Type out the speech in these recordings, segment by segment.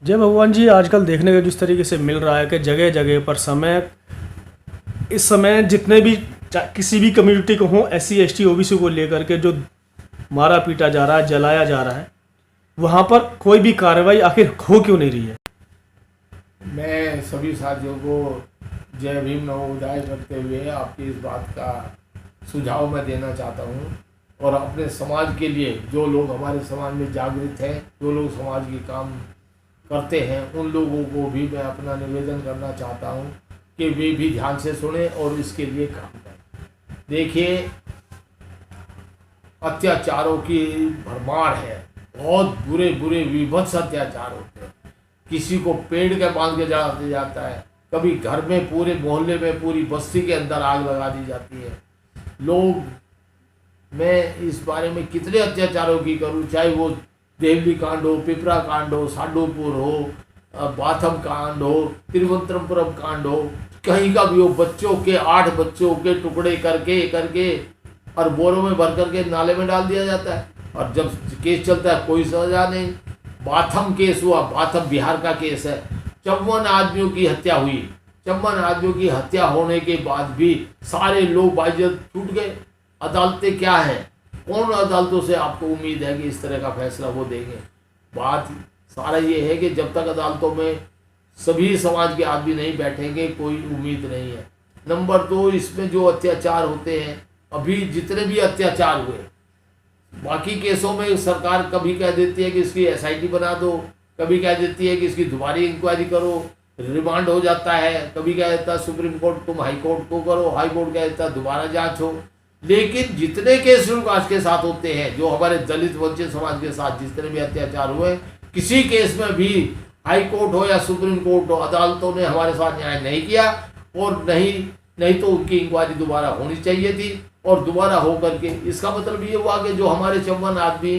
जय भगवान जी। आजकल देखने को जिस तरीके से मिल रहा है कि जगह जगह पर इस समय जितने भी किसी भी कम्युनिटी को हो, SC ST OBC को लेकर के जो मारा पीटा जा रहा है, जलाया जा रहा है, वहाँ पर कोई भी कार्रवाई आखिर हो क्यों नहीं रही है? मैं सभी साथियों को जय भीम नवोदय करते हुए आपकी इस बात का सुझाव मैं देना चाहता हूँ और अपने समाज के लिए जो लोग हमारे समाज में जागृत हैं, जो लोग समाज की काम करते हैं, उन लोगों को भी मैं अपना निवेदन करना चाहता हूँ कि वे भी ध्यान से सुने और इसके लिए काम करें। देखिए, अत्याचारों की भरमार है, बहुत बुरे बुरे विभत्स अत्याचार होते हैं। किसी को पेड़ के बांध के जलाया जाता है, कभी घर में, पूरे मोहल्ले में, पूरी बस्ती के अंदर आग लगा दी जाती है। लोग, मैं इस बारे में कितने अत्याचारों की करूं, चाहे वो देवली कांड हो, पिपरा कांड हो, साडूपुर हो, बाथम कांड हो, तिरुवनंतपुरम कांड हो, कहीं का भी हो, बच्चों के 8 बच्चों के टुकड़े करके और बोरों में भर करके नाले में डाल दिया जाता है और जब केस चलता है कोई सजा नहीं। बाथम केस हुआ, बाथम बिहार का केस है, 54 आदमियों की हत्या हुई। 54 आदमियों की हत्या होने के बाद भी सारे लोग बाइज्जत छूट गए। अदालतें क्या हैं? कौन अदालतों से आपको उम्मीद है कि इस तरह का फैसला वो देंगे? बात सारा ये है कि जब तक अदालतों में सभी समाज के आदमी नहीं बैठेंगे, कोई उम्मीद नहीं है। नंबर 2, इसमें जो अत्याचार होते हैं, अभी जितने भी अत्याचार हुए, बाकी केसों में सरकार कभी कह देती है कि इसकी SIT बना दो, कभी कह देती है कि इसकी दोबारा इंक्वायरी करो, रिमांड हो जाता है, कभी कह देता है सुप्रीम कोर्ट तुम हाई कोर्ट को करो, हाई कोर्ट कह देता है दोबारा जांच हो। लेकिन जितने केस आज के साथ होते हैं, जो हमारे दलित वंचित समाज के साथ जितने भी अत्याचार हुए, किसी केस में भी हाई कोर्ट हो या सुप्रीम कोर्ट हो, अदालतों ने हमारे साथ न्याय नहीं किया और नहीं तो उनकी इंक्वायरी दोबारा होनी चाहिए थी और दोबारा हो करके इसका मतलब ये हुआ कि जो हमारे 54 आदमी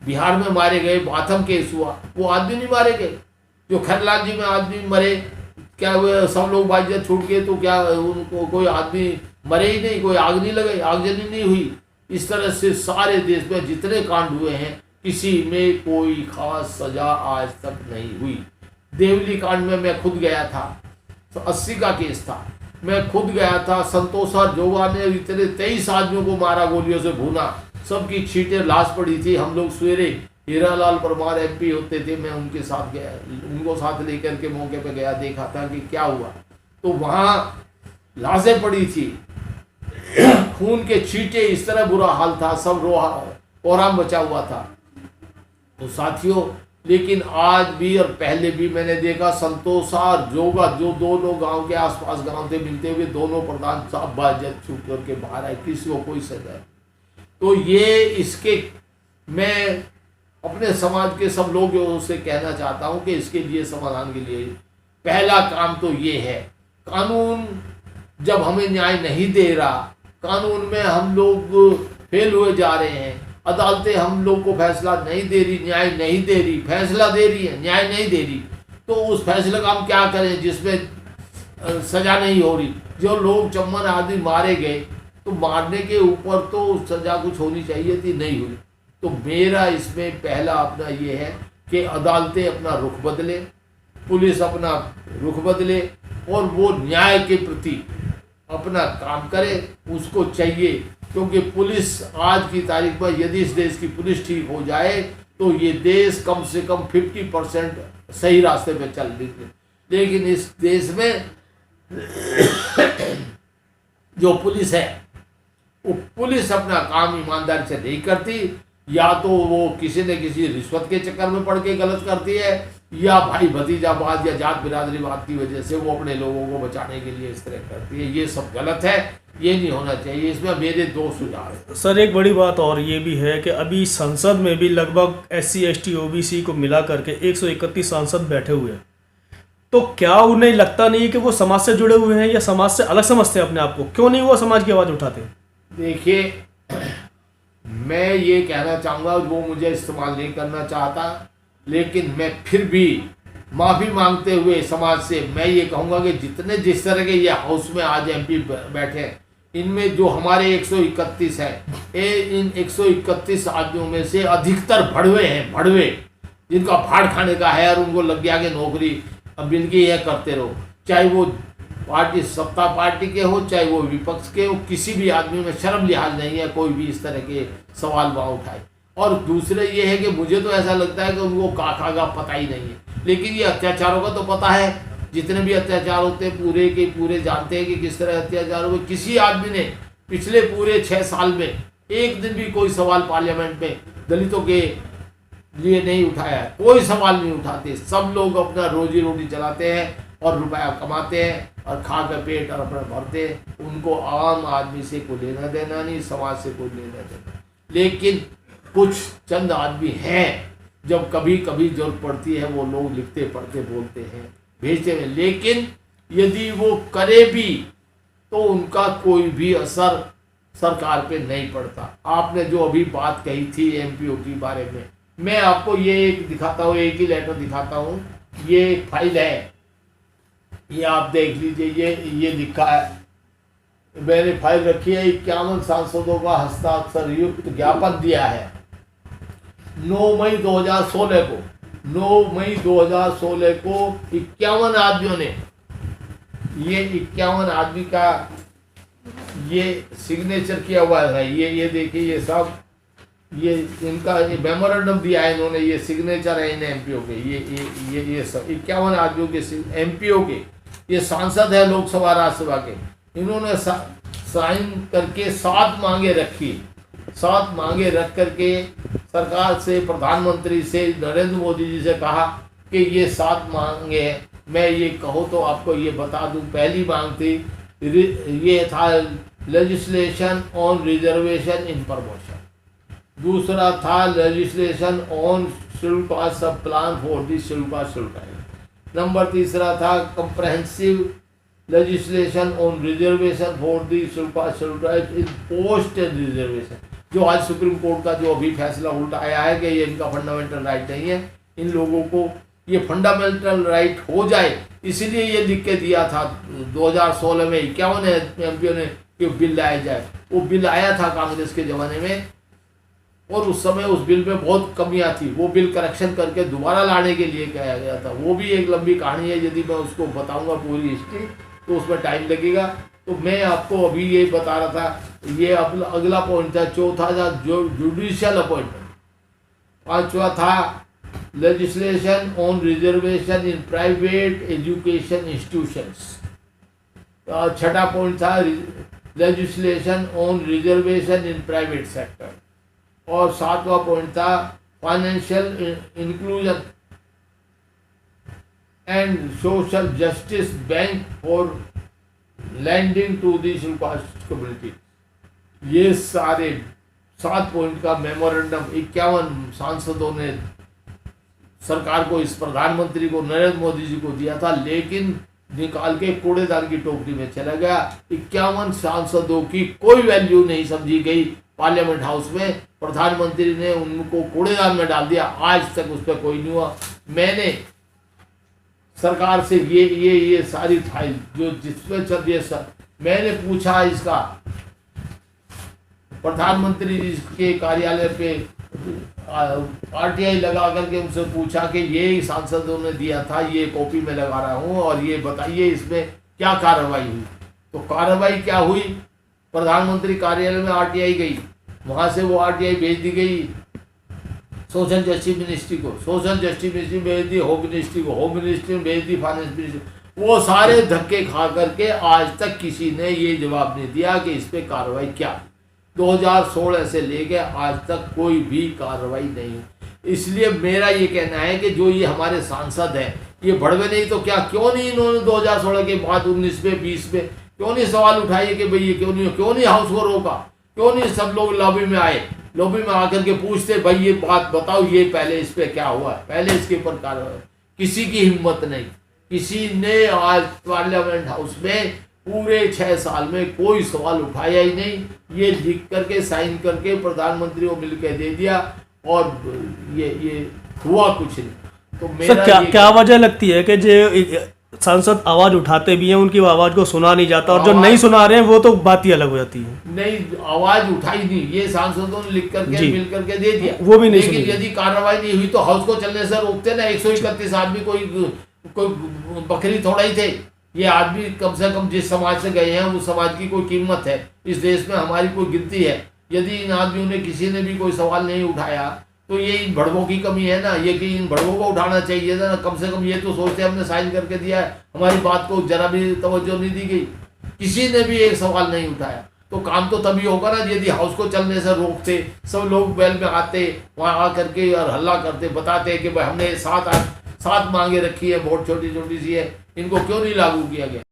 बिहार में मारे गए, बाथम केस हुआ, वो आदमी नहीं मारे गए। जो खैरलाल जी में आदमी मरे, क्या हुए? सब लोग बाइज्जत छूट गए तो क्या उनको कोई आदमी मरे ही नहीं, कोई आग नहीं लगे, आगजनी नहीं हुई? इस तरह से सारे देश में जितने कांड हुए हैं, किसी में कोई खास सजा आज तक नहीं हुई। देवली कांड में मैं खुद गया था, तो 80 का केस था, मैं खुद गया था। संतोषा जोगा ने इतने 23 आदमियों को मारा, गोलियों से भूना, सबकी छींटे लाश पड़ी थी। हम लोग सवेरे, हीरालाल परमार MP होते थे, मैं उनके साथ गया, उनको साथ लेकर के मौके पे गया, देखा था कि क्या हुआ। तो वहाँ लाशें पड़ी थी, खून के छींटे, इस तरह बुरा हाल था, सब कोहराम बचा हुआ था। तो साथियों, लेकिन आज भी और पहले भी मैंने देखा, संतोषा और जोगा, जो दोनों गांव के आसपास गांव थे, मिलते हुए दोनों प्रधान साहब बाइज्जत छूट करके बाहर आए, किसी को कोई सजा। तो ये इसके मैं अपने समाज के सब लोगों से कहना चाहता हूं कि इसके लिए समाधान के लिए पहला काम तो ये है, कानून जब हमें न्याय नहीं दे रहा, कानून में हम लोग फेल हुए जा रहे हैं, अदालतें हम लोग को फैसला नहीं दे रही, न्याय नहीं दे रही, फैसला दे रही है, न्याय नहीं दे रही, तो उस फैसले का हम क्या करें जिसमें सजा नहीं हो रही? जो लोग 54 आदमी मारे गए, तो मारने के ऊपर तो सजा कुछ होनी चाहिए थी, नहीं हुई। तो मेरा इसमें पहला अपना ये है कि अदालतें अपना रुख बदले, पुलिस अपना रुख बदले और वो न्याय के प्रति अपना काम करे, उसको चाहिए। क्योंकि पुलिस आज की तारीख में, यदि इस देश की पुलिस ठीक हो जाए तो ये देश कम से कम 50% सही रास्ते पे चल रही है। लेकिन इस देश में जो पुलिस है, वो पुलिस अपना काम ईमानदारी से नहीं करती, या तो वो किसी न किसी रिश्वत के चक्कर में पड़ के गलत करती है, या भाई भतीजावाद या जात बिरादरीवाद की वजह से वो अपने लोगों को बचाने के लिए इस तरह करती है। ये सब गलत है, ये नहीं होना चाहिए। इसमें मेरे 2 सुझाव हैं। सर, एक बड़ी बात और ये भी है कि अभी संसद में भी लगभग SC ST OBC को मिला करके 131 सांसद बैठे हुए हैं, तो क्या उन्हें लगता नहीं कि वो समाज से जुड़े हुए हैं या समाज से अलग समझते हैं अपने आप को? क्यों नहीं वो समाज की आवाज़ उठाते? देखिए, मैं ये कहना चाहूँगा, वो मुझे इस्तेमाल नहीं करना चाहता, लेकिन मैं फिर भी माफ़ी मांगते हुए समाज से मैं ये कहूँगा कि जिस तरह के ये हाउस में आज MP बैठे हैं, इनमें जो हमारे 131 हैं, इन 131 आदमियों में से अधिकतर भड़वे हैं, भड़वे। जिनका फाड़ खाने का है और उनको लग गया कि नौकरी अब मिल गई है, करते रहो, चाहे वो पार्टी सत्ता पार्टी के हो चाहे वो विपक्ष के हो, किसी भी आदमी में शर्म लिहाज नहीं है कोई भी इस तरह के सवाल वहाँ उठाए। और दूसरे ये है कि मुझे तो ऐसा लगता है कि उनको काका का पता ही नहीं है, लेकिन ये अत्याचारों का तो पता है। जितने भी अत्याचार होते हैं पूरे के पूरे जानते हैं कि किस तरह अत्याचार हुए। किसी आदमी ने पिछले पूरे 6 साल में एक दिन भी कोई सवाल पार्लियामेंट में दलितों के लिए नहीं उठाया, कोई सवाल नहीं उठाते। सब लोग अपना रोजी रोटी चलाते हैं और रुपया कमाते हैं और खा कर पेट और अपना भरते हैं। उनको आम आदमी से कोई लेना देना नहीं, समाज से कोई लेना देना। लेकिन कुछ चंद आदमी हैं जब कभी कभी जरूरत पड़ती है वो लोग लिखते पढ़ते बोलते हैं भेजते हैं, लेकिन यदि वो करे भी तो उनका कोई भी असर सरकार पे नहीं पड़ता। आपने जो अभी बात कही थी एमपीओ के बारे में, मैं आपको ये एक दिखाता हूँ, एक ही लेटर दिखाता हूँ। ये एक फाइल है, ये आप देख लीजिए। ये लिखा है, मैंने फाइल रखी है, 51 सांसदों का हस्ताक्षर युक्त ज्ञापन दिया है 9 मई 2016 को। 9 मई 2016 को 51 आदमियों ने, ये 51 आदमी का ये सिग्नेचर किया हुआ है। ये देखिए, ये सब ये इनका ये मेमोरेंडम दिया है इन्होंने, ये सिग्नेचर है इन एमपीओ के। ये सब 51 आदमियों के एमपीओ के, ये सांसद है लोकसभा राज्यसभा के। इन्होंने साइन करके 7 मांगे रखी, 7 मांगे रख करके सरकार से, प्रधानमंत्री से, नरेंद्र मोदी जी से कहा कि ये 7 मांगे हैं। मैं ये कहूँ तो आपको ये बता दूं, पहली मांग थी ये था legislation on reservation in promotion. दूसरा था लेजिस्लेशन ऑन शेड्यूल कास्ट सब plan for the schedule caste schedule tribe. Number तीसरा था comprehensive legislation on reservation for the schedule caste schedule tribe in post reservation, जो आज सुप्रीम कोर्ट का जो अभी फैसला उल्टा आया है कि ये इनका फंडामेंटल राइट नहीं है, इन लोगों को ये फंडामेंटल राइट हो जाए, इसलिए ये लिख के दिया था 2016 में 51 एमपीओ ने कि बिल लाया जाए। वो बिल आया था कांग्रेस के ज़माने में और उस समय उस बिल में बहुत कमियां थी। वो बिल करेक्शन करके दोबारा लाने के लिए कहा गया था। वो भी एक लंबी कहानी है, यदि मैं उसको बताऊंगा पूरी हिस्ट्री तो उसमें टाइम लगेगा। तो मैं आपको अभी ये बता रहा था, ये अगला पॉइंट था। चौथा था जो जुडिशियल अपॉइंटमेंट। पांचवा था legislation on reservation in private education institutions. छठा पॉइंट था legislation on reservation in private sector. और 7वां पॉइंट था financial inclusion and social justice bank for landing to the schedule caste community. ये सारे 7 पॉइंट का मेमोरेंडम 51 सांसदों ने सरकार को, इस प्रधानमंत्री को, नरेंद्र मोदी जी को दिया था, लेकिन निकाल के कूड़ेदान की टोकरी में चला गया। 51 सांसदों की कोई वैल्यू नहीं समझी गई पार्लियामेंट हाउस में। प्रधानमंत्री ने उनको कूड़ेदान में डाल दिया। आज तक उस पर कोई नहीं हुआ। मैंने सरकार से ये सारी फाइल जो जिसमें चल रही है सर, मैंने पूछा इसका प्रधानमंत्री जी के कार्यालय पे आरटीआई लगा करके उनसे पूछा कि ये सांसदों ने दिया था, ये कॉपी में लगा रहा हूँ और ये बताइए इसमें क्या कार्रवाई हुई। तो कार्रवाई क्या हुई, प्रधानमंत्री कार्यालय में आरटीआई गई, वहाँ से वो आरटीआई भेज दी गई सोशल जस्टिस मिनिस्ट्री को, सोशल जस्टिस मिनिस्ट्री भेज दी होम मिनिस्ट्री को, होम मिनिस्ट्री में भेज दी फाइनेंस मिनिस्ट्री। वो सारे धक्के खा करके आज तक किसी ने ये जवाब नहीं दिया कि इस पर कार्रवाई क्या। 2016 से लेके आज तक कोई भी कार्रवाई नहीं। इसलिए मेरा ये कहना है कि जो ये हमारे सांसद हैं ये भड़वे नहीं तो क्या, क्यों नहीं इन्होंने 2016 के बाद 19 में 20 में क्यों नहीं सवाल उठाए कि भाई ये क्यों नहीं हाउस को रोका, क्यों नहीं सब लोग लॉबी में आए, लॉबी में आकर के पूछते भाई ये बात बताओ, ये पहले इस पे क्या हुआ, पहले इसके ऊपर कार्रवाई। किसी की हिम्मत नहीं, किसी ने आज पार्लियामेंट हाउस में पूरे 6 साल में कोई सवाल उठाया ही नहीं। ये लिख करके साइन करके प्रधानमंत्री को मिलकर दे दिया और ये हुआ कुछ नहीं। तो मेरा सर क्या वजह लगती है कि जो सांसद आवाज उठाते भी हैं, उनकी आवाज को सुना नहीं जाता, और जो आवाज- नहीं सुना रहे हैं वो तो बात ही अलग हो जाती है। नहीं, आवाज उठाई नहीं, ये सांसदों ने लिख करके जी। मिल करके दे दिया, वो भी नहीं लेकिन सुनी। यदि कार्रवाई नहीं हुई तो हाउस को चलने से रोकते ना। 131 आदमी कोई बकरी थोड़ा ही थे। ये आदमी कम से कम जिस समाज से गए हैं उस समाज की कोई कीमत है, इस देश में हमारी कोई गिनती है। यदि इन आदमियों ने किसी ने भी कोई सवाल नहीं उठाया तो ये इन भड़वों की कमी है ना, ये कि इन भड़वों को उठाना चाहिए था ना। कम से कम ये तो सोचते हमने साइन करके दिया है, हमारी बात को जरा भी तवज्जो नहीं दी गई, किसी ने भी एक सवाल नहीं उठाया। तो काम तो तभी होगा ना यदि हाउस को चलने से रोकते, सब लोग बैल में आते, वहाँ आ करके और हल्ला करते, बताते कि भाई हमने 7 मांगे रखी है, बहुत छोटी छोटी सी है, इनको क्यों नहीं लागू किया गया।